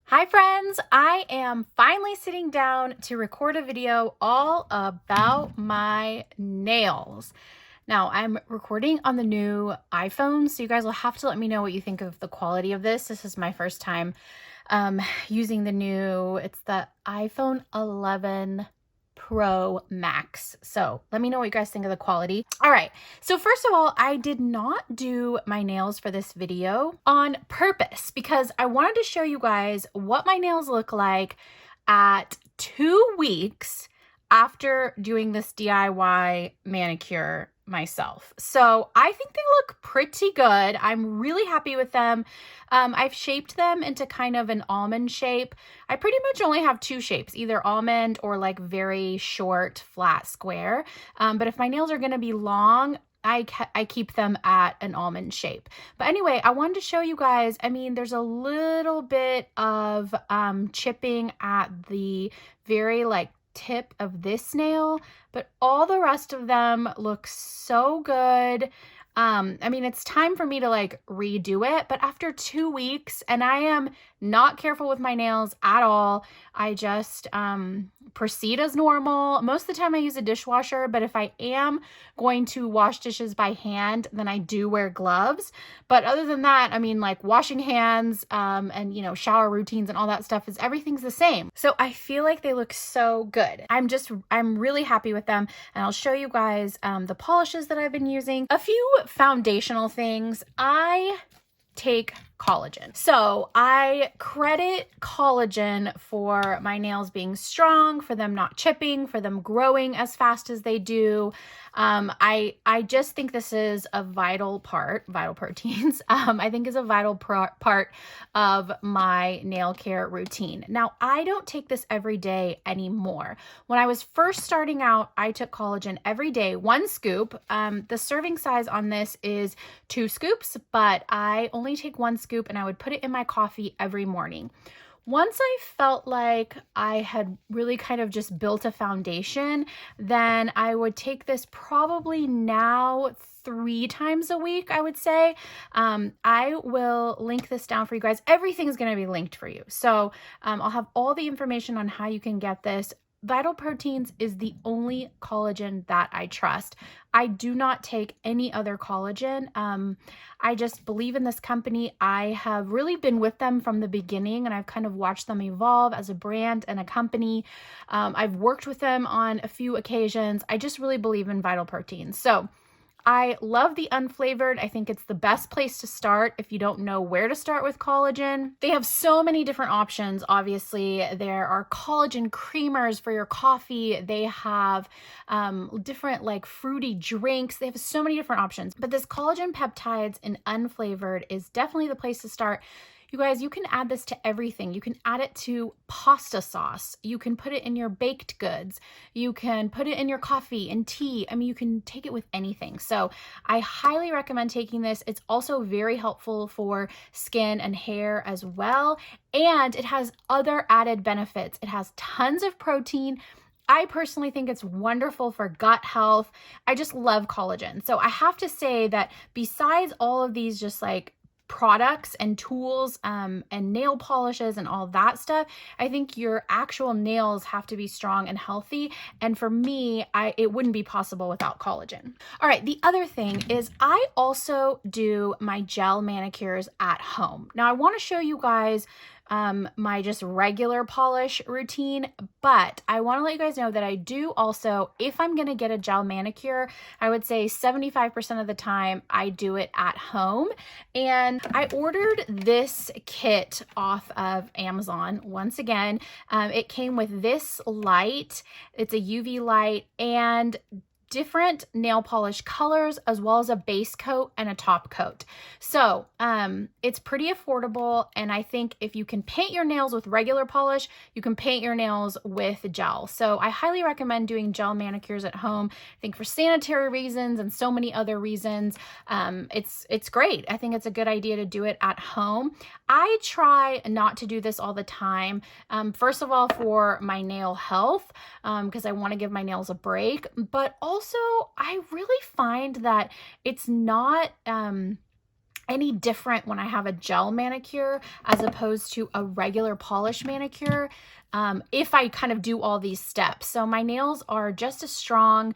Hi friends, I am finally sitting down to record a video all about my nails. Now I'm recording on the new iPhone, so you guys will have to let me know what you think of the quality of this. This is my first time using it's the iPhone 11 Pro Max. So let me know what you guys think of the quality. All right. So first of all, I did not do my nails for this video on purpose because I wanted to show you guys what my nails look like at 2 weeks after doing this DIY manicure myself. So I think they look pretty good. I'm really happy with them. I've shaped them into kind of an almond shape. I pretty much only have 2 shapes, either almond or like very short, flat square. But if my nails are going to be long, I keep them at an almond shape. But anyway, I wanted to show you guys, I mean, there's a little bit of chipping at the very like tip of this nail, but all the rest of them look so good. I mean, it's time for me to like redo it, but after 2 weeks, and I am not careful with my nails at all. I just proceed as normal. Most of the time I use a dishwasher, but if I am going to wash dishes by hand, then I do wear gloves. But other than that, I mean, like washing hands and, you know, shower routines and all that stuff everything's the same. So I feel like they look so good. I'm really happy with them. And I'll show you guys the polishes that I've been using. A few foundational things. I take collagen. So I credit collagen for my nails being strong, for them not chipping, for them growing as fast as they do. I just think this is a vital proteins, I think is a vital part of my nail care routine. Now, I don't take this every day anymore. When I was first starting out, I took collagen every day, 1 scoop. The serving size on this is 2 scoops, but I only take 1 scoop and I would put it in my coffee every morning. Once I felt like I had really kind of just built a foundation, then I would take this probably now 3 times a week, I would say. I will link this down for you guys. Everything is going to be linked for you. So I'll have all the information on how you can get this. Vital Proteins is the only collagen that I trust. I do not take any other collagen. I just believe in this company. I have really been with them from the beginning, and I've kind of watched them evolve as a brand and a company. I've worked with them on a few occasions. I just really believe in Vital Proteins. So I love the unflavored. I think it's the best place to start if you don't know where to start with collagen. They have so many different options. Obviously, there are collagen creamers for your coffee. They have different like fruity drinks. They have so many different options. But this collagen peptides in unflavored is definitely the place to start. You guys, you can add this to everything. You can add it to pasta sauce. You can put it in your baked goods. You can put it in your coffee and tea. I mean, you can take it with anything. So I highly recommend taking this. It's also very helpful for skin and hair as well. And it has other added benefits. It has tons of protein. I personally think it's wonderful for gut health. I just love collagen. So I have to say that besides all of these just like products and tools and nail polishes and all that stuff, I think your actual nails have to be strong and healthy. And for me, it wouldn't be possible without collagen. All right, the other thing is I also do my gel manicures at home. Now I want to show you guys my just regular polish routine, but I want to let you guys know that I do also, if I'm going to get a gel manicure, I would say 75% of the time I do it at home. And I ordered this kit off of Amazon. Once again, it came with this light. It's a UV light and different nail polish colors, as well as a base coat and a top coat. So it's pretty affordable, and I think if you can paint your nails with regular polish, you can paint your nails with gel. So I highly recommend doing gel manicures at home. I think for sanitary reasons and so many other reasons, it's great. I think it's a good idea to do it at home. I try not to do this all the time. First of all, for my nail health, because I want to give my nails a break, but also I really find that it's not any different when I have a gel manicure as opposed to a regular polish manicure, if I kind of do all these steps. So my nails are just as strong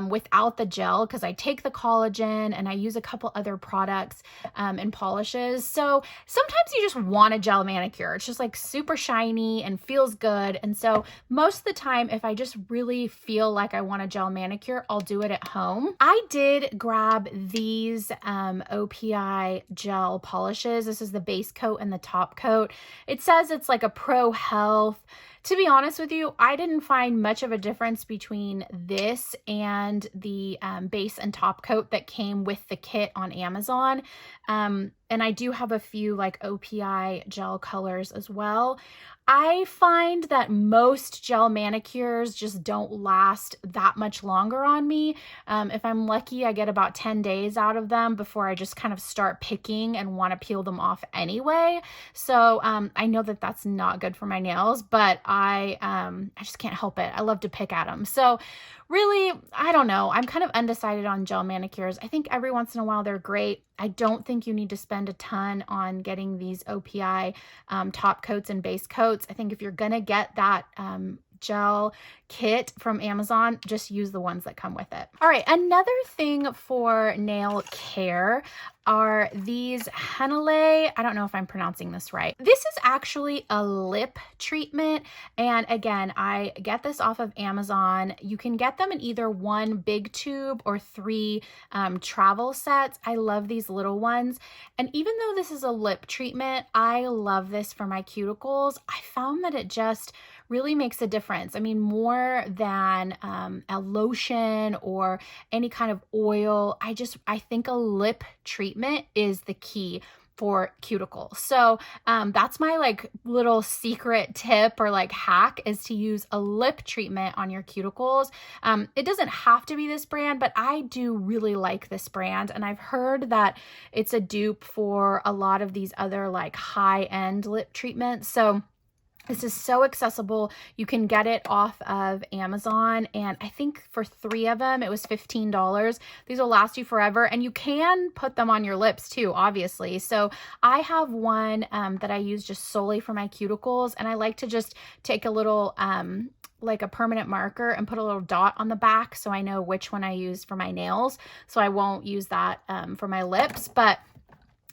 without the gel, because I take the collagen and I use a couple other products and polishes. So sometimes you just want a gel manicure. It's just like super shiny and feels good. And so most of the time, if I just really feel like I want a gel manicure, I'll do it at home. I did grab these OPI gel polishes. This is the base coat and the top coat. It says it's like a pro health. To be honest with you, I didn't find much of a difference between this and the base and top coat that came with the kit on Amazon. And I do have a few like OPI gel colors as well. I find that most gel manicures just don't last that much longer on me. If I'm lucky, I get about 10 days out of them before I just kind of start picking and want to peel them off anyway. So I know that that's not good for my nails, but I just can't help it. I love to pick at them. So really, I don't know. I'm kind of undecided on gel manicures. I think every once in a while they're great. I don't think you need to spend a ton on getting these OPI top coats and base coats. I think if you're going to get that gel kit from Amazon, just use the ones that come with it. All right, another thing for nail care are these Hanalei, I don't know if I'm pronouncing this right. This is actually a lip treatment. And again, I get this off of Amazon. You can get them in either one big tube or 3 travel sets. I love these little ones. And even though this is a lip treatment, I love this for my cuticles. I found that it just really makes a difference. I mean, more than a lotion or any kind of oil, I think a lip treatment is the key for cuticles. So that's my like little secret tip or like hack, is to use a lip treatment on your cuticles. It doesn't have to be this brand, but I do really like this brand. And I've heard that it's a dupe for a lot of these other like high-end lip treatments. So this is so accessible. You can get it off of Amazon, and I think for 3 of them, it was $15. These will last you forever, and you can put them on your lips too, obviously. So I have one that I use just solely for my cuticles, and I like to just take a little like a permanent marker and put a little dot on the back so I know which one I use for my nails. So I won't use that for my lips, but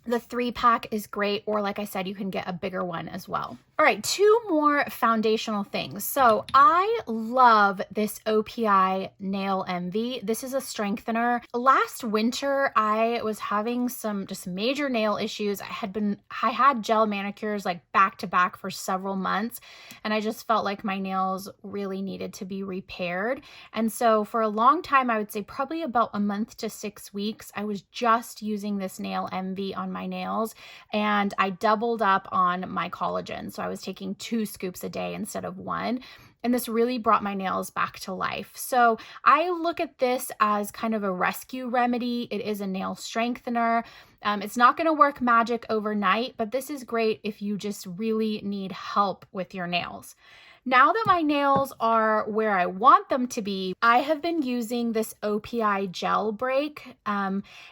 the 3-pack is great, or like I said, you can get a bigger one as well. All right, 2 more foundational things. So I love this OPI Nail Envy. This is a strengthener. Last winter, I was having some just major nail issues. I had gel manicures like back to back for several months, and I just felt like my nails really needed to be repaired. And so for a long time, I would say probably about a month to 6 weeks, I was just using this Nail Envy on my nails, and I doubled up on my collagen. So I was taking 2 scoops a day instead of 1. And this really brought my nails back to life. So I look at this as kind of a rescue remedy. It is a nail strengthener. It's not going to work magic overnight, but this is great if you just really need help with your nails. Now that my nails are where I want them to be, I have been using this OPI Gel Break.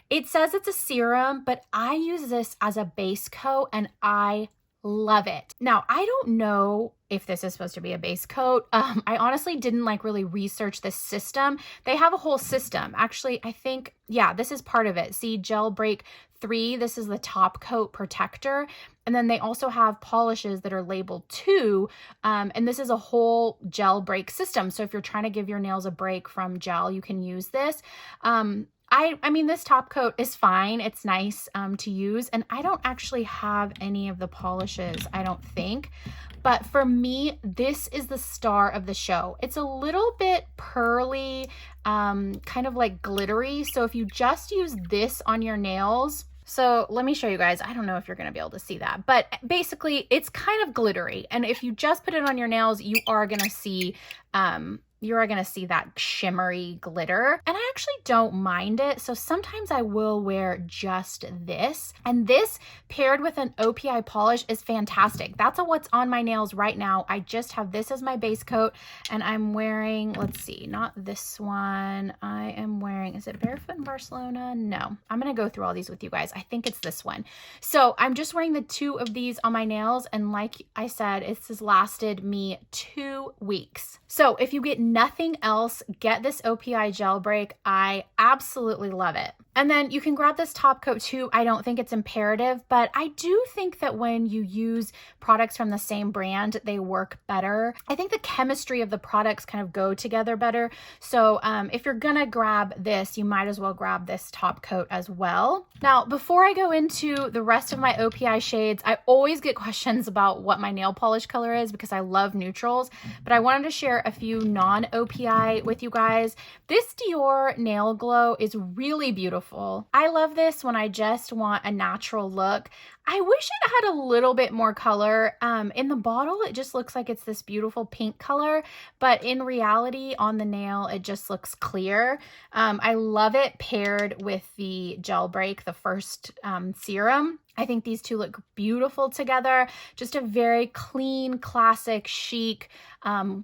It says it's a serum, but I use this as a base coat, and I love it. Now, I don't know if this is supposed to be a base coat. I honestly didn't like really research this system. They have a whole system. Actually, I think, yeah, this is part of it. See, Gel Break 3, this is the top coat protector. And then they also have polishes that are labeled 2. And this is a whole gel break system. So if you're trying to give your nails a break from gel, you can use this. I mean, this top coat is fine. It's nice to use. And I don't actually have any of the polishes, I don't think. But for me, this is the star of the show. It's a little bit pearly, kind of like glittery. So if you just use this on your nails, so let me show you guys. I don't know if you're going to be able to see that, but basically it's kind of glittery. And if you just put it on your nails, you are going to see that shimmery glitter. And I actually don't mind it. So sometimes I will wear just this. And this paired with an OPI polish is fantastic. That's what's on my nails right now. I just have this as my base coat and I'm wearing, let's see, not this one. I am wearing, is it Barefoot in Barcelona? No, I'm going to go through all these with you guys. I think it's this one. So I'm just wearing the 2 of these on my nails. And like I said, this has lasted me 2 weeks. So if you get nothing else, get this OPI gel break. I absolutely love it. And then you can grab this top coat too. I don't think it's imperative, but I do think that when you use products from the same brand, they work better. I think the chemistry of the products kind of go together better. So if you're gonna grab this, you might as well grab this top coat as well. Now, before I go into the rest of my OPI shades, I always get questions about what my nail polish color is because I love neutrals, but I wanted to share a few non-OPI with you guys. This Dior Nail Glow is really beautiful. I love this when I just want a natural look. I wish it had a little bit more color. In the bottle, it just looks like it's this beautiful pink color, but in reality, on the nail, it just looks clear. I love it paired with the gel break, the first serum. I think these two look beautiful together. Just a very clean, classic, chic,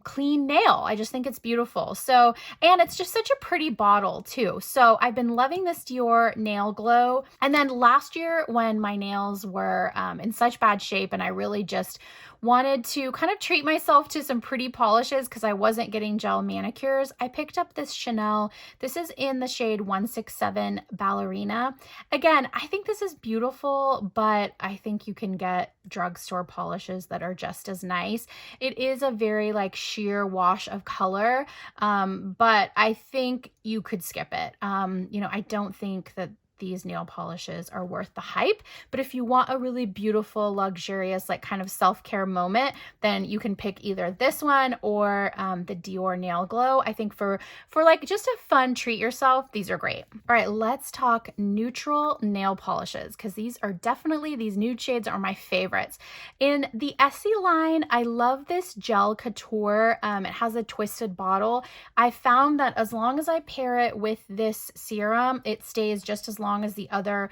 clean nail. I just think it's beautiful. So, and it's just such a pretty bottle too. So I've been loving this Dior Nail Glow. And then last year when my nails were in such bad shape and I really just wanted to kind of treat myself to some pretty polishes because I wasn't getting gel manicures, I picked up this Chanel. This is in the shade 167 Ballerina. Again, I think this is beautiful, but I think you can get drugstore polishes that are just as nice. It is a very like sheer wash of color, but I think you could skip it. You know, I don't think that these nail polishes are worth the hype, but if you want a really beautiful, luxurious, like kind of self-care moment, then you can pick either this one or the Dior Nail Glow. I think for like just a fun treat yourself, these are great. All right, let's talk neutral nail polishes because these nude shades are my favorites. In the Essie line, I love this Gel Couture. It has a twisted bottle. I found that as long as I pair it with this serum, it stays just as long as the other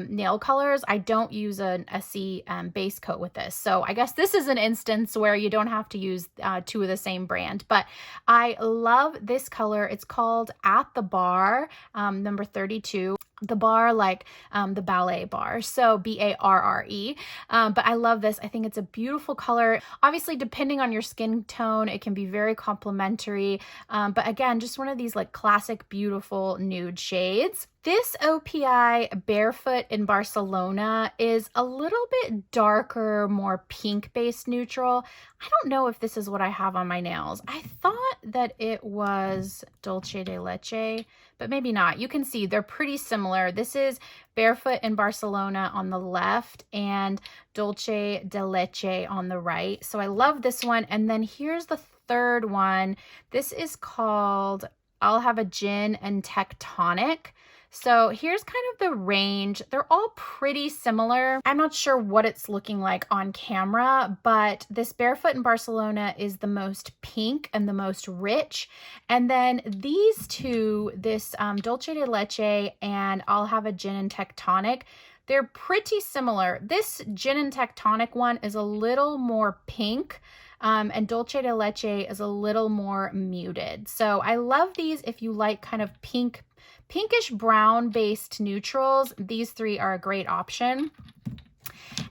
nail colors. I don't use an Essie base coat with this. So I guess this is an instance where you don't have to use 2 of the same brand, but I love this color. It's called At the Bar, number 32. The bar, like the ballet bar, so B-A-R-R-E. But I love this. I think it's a beautiful color. Obviously, depending on your skin tone, it can be very complimentary. But again, just one of these like classic, beautiful nude shades. This OPI Barefoot in Barcelona is a little bit darker, more pink-based neutral. I don't know if this is what I have on my nails. I thought that it was Dulce de Leche, but maybe not. You can see they're pretty similar. This is Barefoot in Barcelona on the left and Dulce de Leche on the right. So I love this one. And then here's the third one. This is called I'll Have a Gin and Tectonic. So here's kind of the range. They're all pretty similar. I'm not sure what it's looking like on camera, but this Barefoot in Barcelona is the most pink and the most rich. And then these two, this Dulce de Leche and I'll Have a Gin and Tectonic, they're pretty similar. This Gin and Tectonic one is a little more pink. And Dulce de Leche is a little more muted. So I love these if you like kind of pinkish brown based neutrals. These 3 are a great option.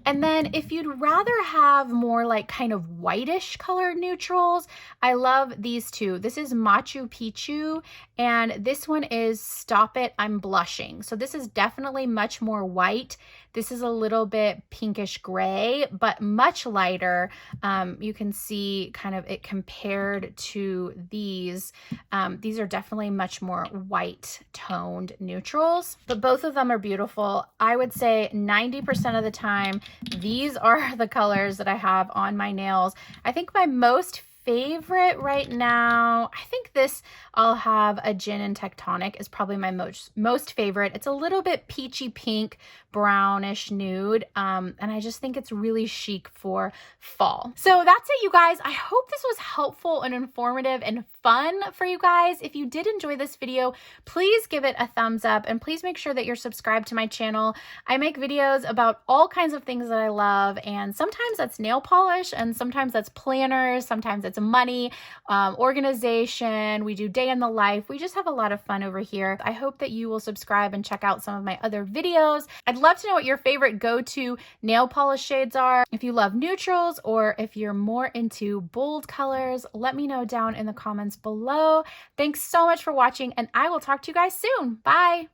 And then if you'd rather have more like kind of whitish colored neutrals, I love these 2. This is Machu Picchu and this one is Stop It, I'm Blushing. So this is definitely much more white. This is a little bit pinkish gray, but much lighter. You can see kind of it compared to these. These are definitely much more white toned neutrals, but both of them are beautiful. I would say 90% of the time, these are the colors that I have on my nails. I think my most favorite right now, I think this I'll have a Gin and Tectonic is probably my most favorite. It's a little bit peachy pink, brownish nude, and I just think it's really chic for fall. So that's it, you guys. I hope this was helpful and informative and fun for you guys. If you did enjoy this video, please give it a thumbs up and please make sure that you're subscribed to my channel. I make videos about all kinds of things that I love, and sometimes that's nail polish and sometimes that's planners, sometimes it's money, organization. We do day in the life. We just have a lot of fun over here. I hope that you will subscribe and check out some of my other videos. I'd love to know what your favorite go-to nail polish shades are. If you love neutrals or if you're more into bold colors, let me know down in the comments below. Thanks so much for watching, and I will talk to you guys soon. Bye.